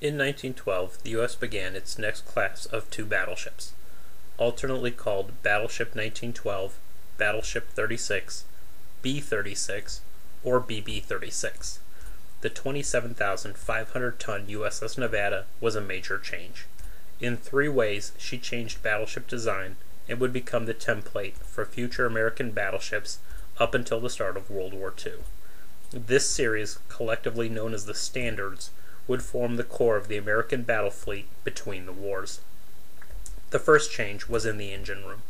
In 1912, the U.S. began its next class of two battleships, alternately called Battleship 1912, Battleship 36, B-36, or BB-36. The 27,500-ton USS Nevada was a major change. In three ways, she changed battleship design and would become the template for future American battleships up until the start of World War II. This series, collectively known as the Standards, would form the core of the American battle fleet between the wars. The first change was in the engine room.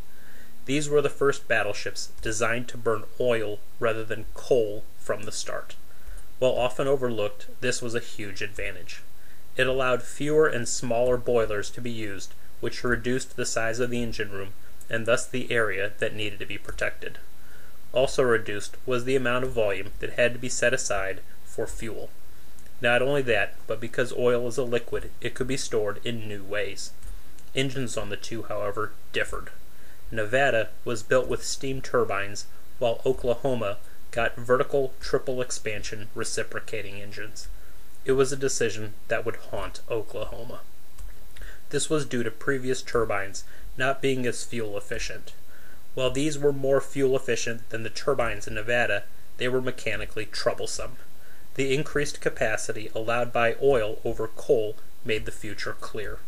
These were the first battleships designed to burn oil rather than coal from the start. While often overlooked, this was a huge advantage. It allowed fewer and smaller boilers to be used, which reduced the size of the engine room and thus the area that needed to be protected. Also reduced was the amount of volume that had to be set aside for fuel. Not only that, but because oil is a liquid, it could be stored in new ways. Engines on the two, however, differed. Nevada was built with steam turbines, while Oklahoma got vertical triple expansion reciprocating engines. It was a decision that would haunt Oklahoma. This was due to previous turbines not being as fuel efficient. While these were more fuel efficient than the turbines in Nevada, they were mechanically troublesome. The increased capacity allowed by oil over coal made the future clear.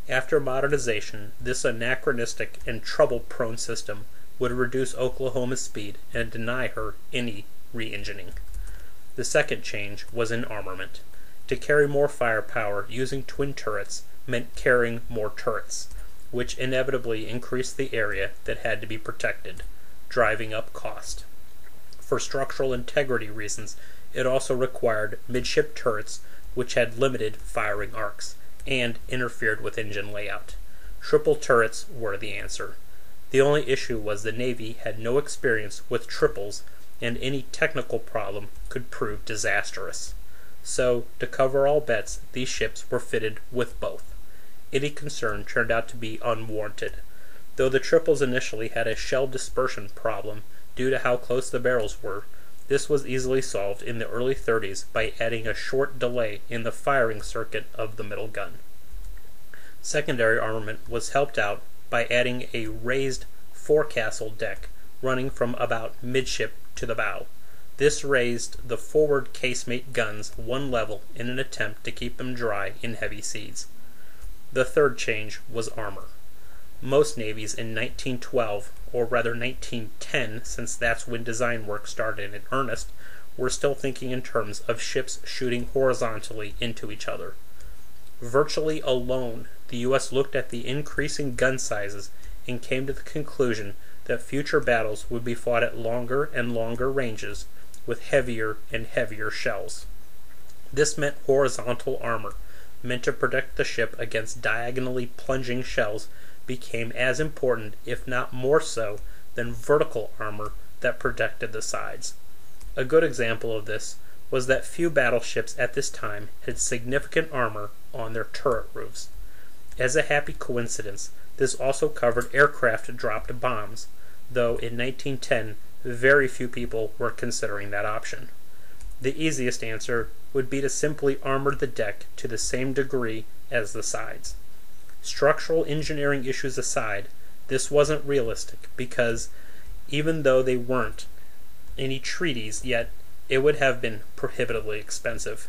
After modernization, this anachronistic and trouble-prone system would reduce Oklahoma's speed and deny her any re-engining. The second change was in armament. To carry more firepower, using twin turrets meant carrying more turrets, which inevitably increased the area that had to be protected, driving up cost. For structural integrity reasons, it also required midship turrets which had limited firing arcs and interfered with engine layout. Triple turrets were the answer. The only issue was the Navy had no experience with triples, and any technical problem could prove disastrous. So, to cover all bets, these ships were fitted with both. Any concern turned out to be unwarranted. Though the triples initially had a shell dispersion problem due to how close the barrels were, this was easily solved in the early 30s by adding a short delay in the firing circuit of the middle gun. Secondary armament was helped out by adding a raised forecastle deck running from about midship to the bow. This raised the forward casemate guns one level in an attempt to keep them dry in heavy seas. The third change was armor. Most navies in 1912, or rather 1910, since that's when design work started in earnest, were still thinking in terms of ships shooting horizontally into each other. Virtually alone, the U.S. looked at the increasing gun sizes and came to the conclusion that future battles would be fought at longer and longer ranges with heavier and heavier shells. This meant horizontal armor, meant to protect the ship against diagonally plunging shells, became as important, if not more so, than vertical armor that protected the sides. A good example of this was that few battleships at this time had significant armor on their turret roofs. As a happy coincidence, this also covered aircraft-dropped bombs, though in 1910 very few people were considering that option. The easiest answer would be to simply armor the deck to the same degree as the sides. Structural engineering issues aside, this wasn't realistic because, even though they weren't any treaties yet, it would have been prohibitively expensive.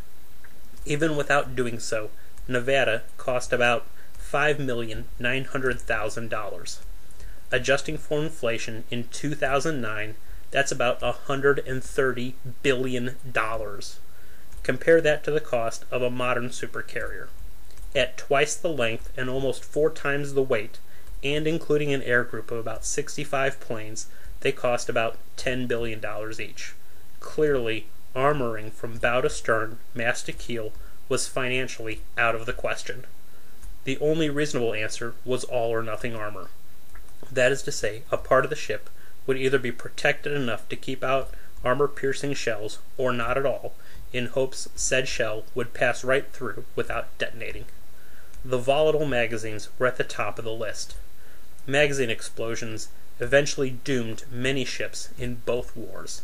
Even without doing so, Nevada cost about $5,900,000. Adjusting for inflation in 2009, that's about $130 billion. Compare that to the cost of a modern supercarrier. At twice the length and almost 4 times the weight, and including an air group of about 65 planes, they cost about $10 billion each. Clearly, armoring from bow to stern, mast to keel, was financially out of the question. The only reasonable answer was all or nothing armor. That is to say, a part of the ship would either be protected enough to keep out armor-piercing shells, or not at all, in hopes said shell would pass right through without detonating. The volatile magazines were at the top of the list. Magazine explosions eventually doomed many ships in both wars.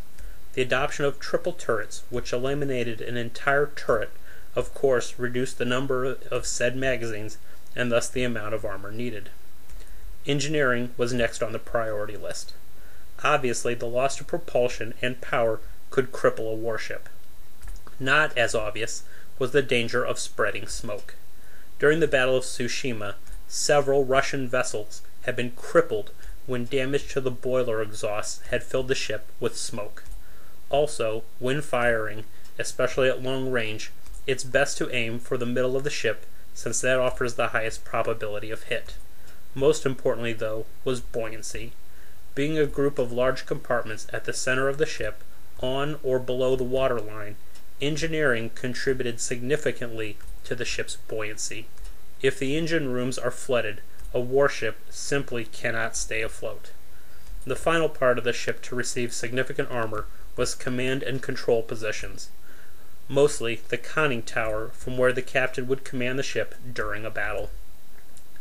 The adoption of triple turrets, which eliminated an entire turret of course reduced the number of said magazines and thus the amount of armor needed. Engineering was next on the priority list. Obviously, the loss of propulsion and power could cripple a warship. Not as obvious was the danger of spreading smoke. During the Battle of Tsushima, several Russian vessels had been crippled when damage to the boiler exhausts had filled the ship with smoke. Also, when firing, especially at long range, it's best to aim for the middle of the ship since that offers the highest probability of hit. Most importantly, though, was buoyancy. Being a group of large compartments at the center of the ship, on or below the waterline, engineering contributed significantly to the ship's buoyancy. If the engine rooms are flooded, a warship simply cannot stay afloat. The final part of the ship to receive significant armor was command and control positions, mostly the conning tower from where the captain would command the ship during a battle.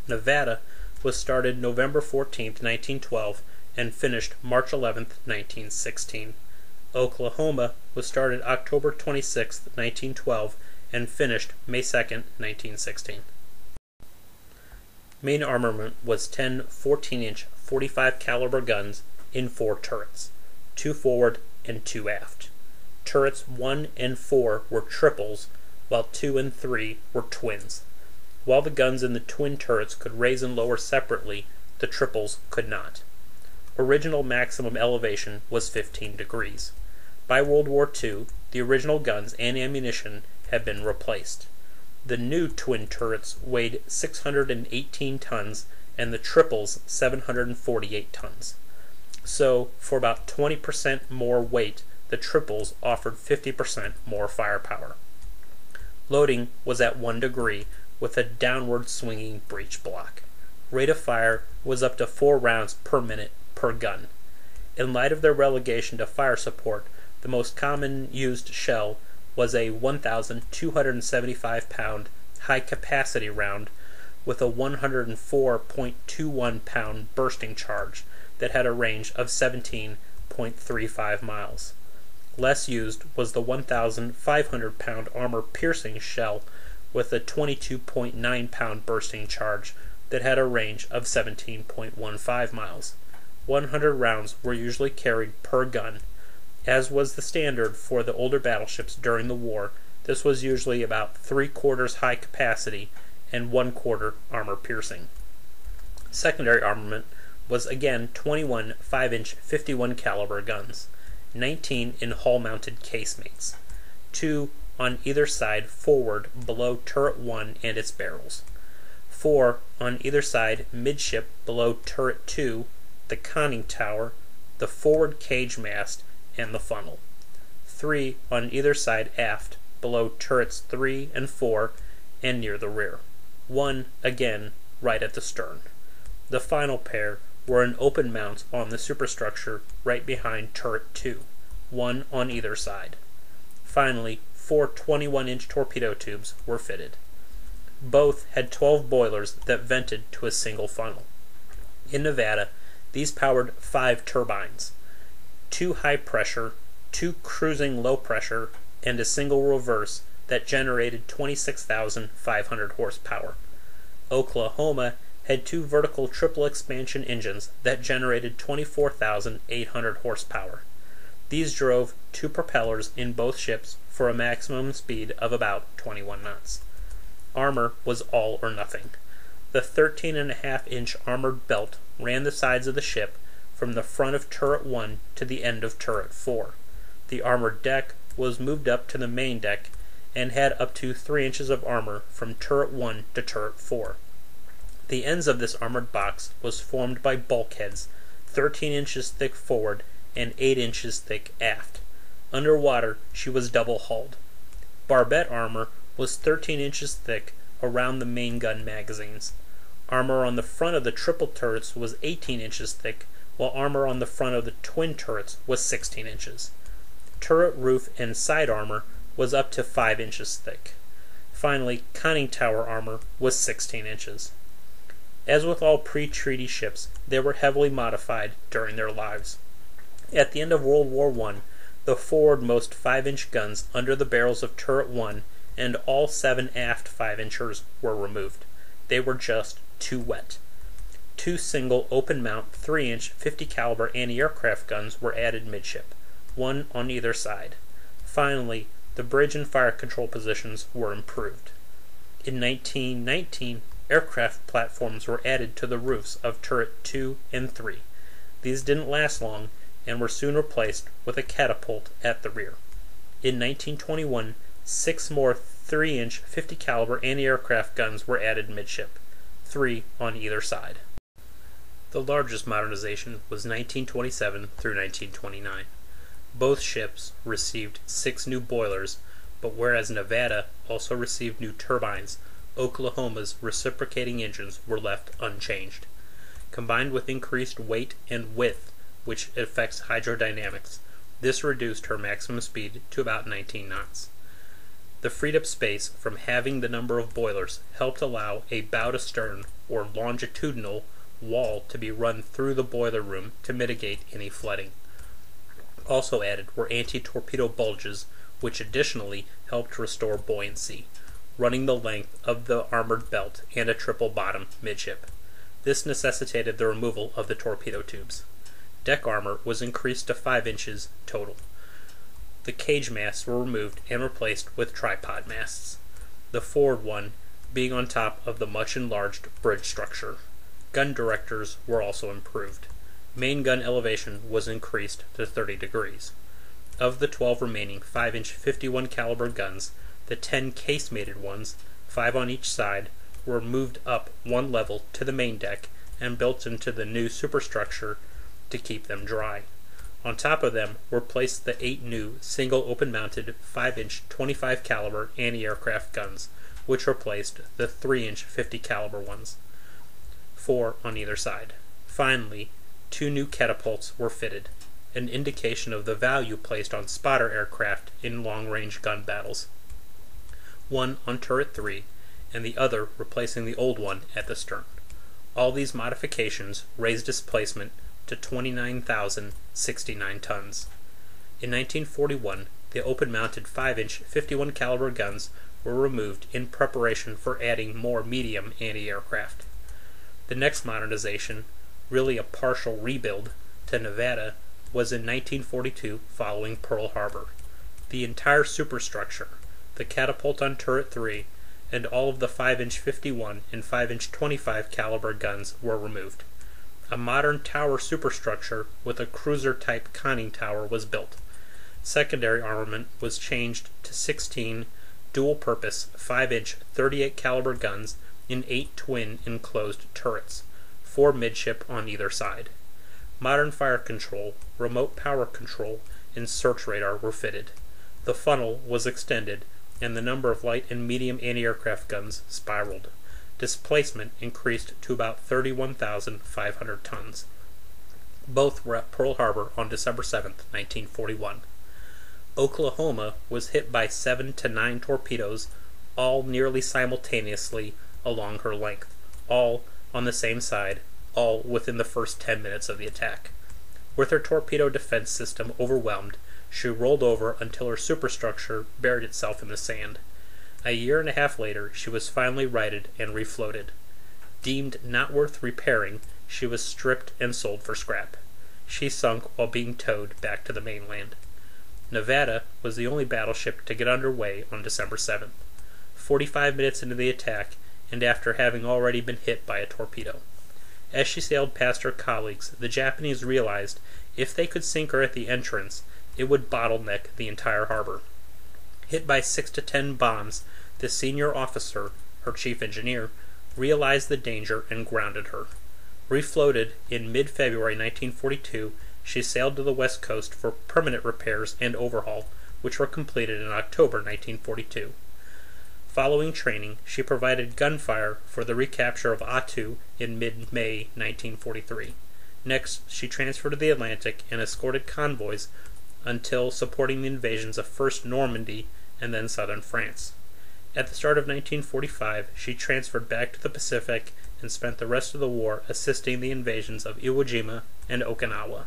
Nevada was started November 14, 1912, and finished March 11, 1916. Oklahoma was started October 26, 1912, and finished May 2, 1916. Main armament was 10 14-inch 45 caliber guns in 4 turrets, 2 forward and 2 aft. Turrets 1 and 4 were triples, while 2 and 3 were twins. While the guns in the twin turrets could raise and lower separately, the triples could not. Original maximum elevation was 15 degrees. By World War II, the original guns and ammunition had been replaced. The new twin turrets weighed 618 tons and the triples 748 tons. So, for about 20% more weight, the triples offered 50% more firepower. Loading was at 1 degree with a downward swinging breech block. Rate of fire was up to 4 rounds per minute per gun. In light of their relegation to fire support, the most common used shell was a 1,275-pound high-capacity round with a 104.21-pound bursting charge that had a range of 17.35 miles. Less used was the 1,500-pound armor-piercing shell with a 22.9-pound bursting charge that had a range of 17.15 miles. 100 rounds were usually carried per gun. As was the standard for the older battleships during the war, this was usually about 3/4 high capacity and 1/4 armor piercing. Secondary armament was again 21 5-inch 51 caliber guns, 19 in hull-mounted casemates, 2 on either side forward below turret 1 and its barrels, 4 on either side midship below turret 2, the conning tower, the forward cage mast, and the funnel, 3 on either side aft below turrets 3 and 4 and near the rear, 1 again right at the stern. The final pair were in open mounts on the superstructure right behind turret 2, 1 on either side. Finally, 4 21-inch torpedo tubes were fitted. Both had 12 boilers that vented to a single funnel. In Nevada, these powered 5 turbines, 2 high pressure, 2 cruising low pressure, and a single reverse that generated 26,500 horsepower. Oklahoma had 2 vertical triple expansion engines that generated 24,800 horsepower. These drove 2 propellers in both ships for a maximum speed of about 21 knots. Armor was all or nothing. The 13.5-inch armored belt ran the sides of the ship from the front of turret 1 to the end of turret 4. The armored deck was moved up to the main deck and had up to 3 inches of armor from turret 1 to turret 4. The ends of this armored box was formed by bulkheads 13 inches thick forward and 8 inches thick aft. Underwater, she was double-hulled. Barbette armor was 13 inches thick around the main gun magazines. Armor on the front of the triple turrets was 18 inches thick, while armor on the front of the twin turrets was 16 inches. Turret roof and side armor was up to 5 inches thick. Finally, conning tower armor was 16 inches. As with all pre-treaty ships, they were heavily modified during their lives. At the end of World War I, the forwardmost 5-inch guns under the barrels of turret 1 and all 7 aft 5-inchers were removed. They were just too wet. 2 single open-mount 3-inch 50 caliber anti-aircraft guns were added midship, 1 on either side. Finally, the bridge and fire control positions were improved. In 1919, aircraft platforms were added to the roofs of turret 2 and 3. These didn't last long and were soon replaced with a catapult at the rear. In 1921, 6 more 3-inch 50 caliber anti-aircraft guns were added midship, 3 on either side. The largest modernization was 1927 through 1929. Both ships received 6 new boilers, but whereas Nevada also received new turbines, Oklahoma's reciprocating engines were left unchanged. Combined with increased weight and width, which affects hydrodynamics, this reduced her maximum speed to about 19 knots. The freed up space from having the number of boilers helped allow a bow to stern or longitudinal wall to be run through the boiler room to mitigate any flooding. Also added were anti-torpedo bulges, which additionally helped restore buoyancy, running the length of the armored belt and a triple bottom midship. This necessitated the removal of the torpedo tubes. Deck armor was increased to 5 inches total. The cage masts were removed and replaced with tripod masts, the forward one being on top of the much enlarged bridge structure. Gun directors were also improved. Main gun elevation was increased to 30 degrees. Of the 12 remaining 5-inch 51 caliber guns, the 10 case-mated ones, 5 on each side, were moved up 1 level to the main deck and built into the new superstructure to keep them dry. On top of them were placed the 8 new single open-mounted 5-inch 25 caliber anti-aircraft guns, which replaced the 3-inch 50 caliber ones, 4 on either side. Finally, 2 new catapults were fitted, an indication of the value placed on spotter aircraft in long-range gun battles. One on turret 3, and the other replacing the old one at the stern. All these modifications raised displacement to 29,069 tons. In 1941, the open-mounted 5-inch 51 caliber guns were removed in preparation for adding more medium anti-aircraft. The next modernization, really a partial rebuild, to Nevada was in 1942 following Pearl Harbor. The entire superstructure, the catapult on turret 3, and all of the 5-inch 51 and 5-inch 25 caliber guns were removed. A modern tower superstructure with a cruiser-type conning tower was built. Secondary armament was changed to 16 dual-purpose 5-inch 38 caliber guns in 8 twin enclosed turrets, 4 midship on either side. Modern fire control, remote power control, and search radar were fitted. The funnel was extended, and the number of light and medium anti-aircraft guns spiraled. Displacement increased to about 31,500 tons. Both were at Pearl Harbor on December 7, 1941. Oklahoma was hit by 7 to 9 torpedoes, all nearly simultaneously along her length, all on the same side, all within the first 10 minutes of the attack. With her torpedo defense system overwhelmed, she rolled over until her superstructure buried itself in the sand. A year and a half later, she was finally righted and refloated. Deemed not worth repairing, she was stripped and sold for scrap. She sunk while being towed back to the mainland. Nevada was the only battleship to get underway on December 7th, 45 minutes into the attack, and after having already been hit by a torpedo. As she sailed past her colleagues, the Japanese realized if they could sink her at the entrance, it would bottleneck the entire harbor. Hit by 6 to 10 bombs, the senior officer, her chief engineer, realized the danger and grounded her. Refloated in mid-February 1942, she sailed to the west coast for permanent repairs and overhaul, which were completed in October 1942. Following training, she provided gunfire for the recapture of Attu in mid-May 1943. Next, she transferred to the Atlantic and escorted convoys until supporting the invasions of first Normandy and then southern France. At the start of 1945, she transferred back to the Pacific and spent the rest of the war assisting the invasions of Iwo Jima and Okinawa.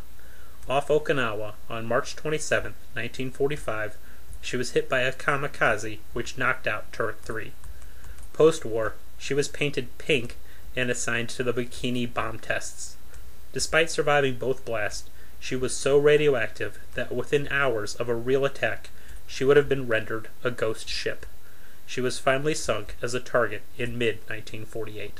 Off Okinawa, on March 27, 1945, she was hit by a kamikaze which knocked out turret 3. Post-war, she was painted pink and assigned to the Bikini bomb tests. Despite surviving both blasts, she was so radioactive that within hours of a real attack, she would have been rendered a ghost ship. She was finally sunk as a target in mid-1948.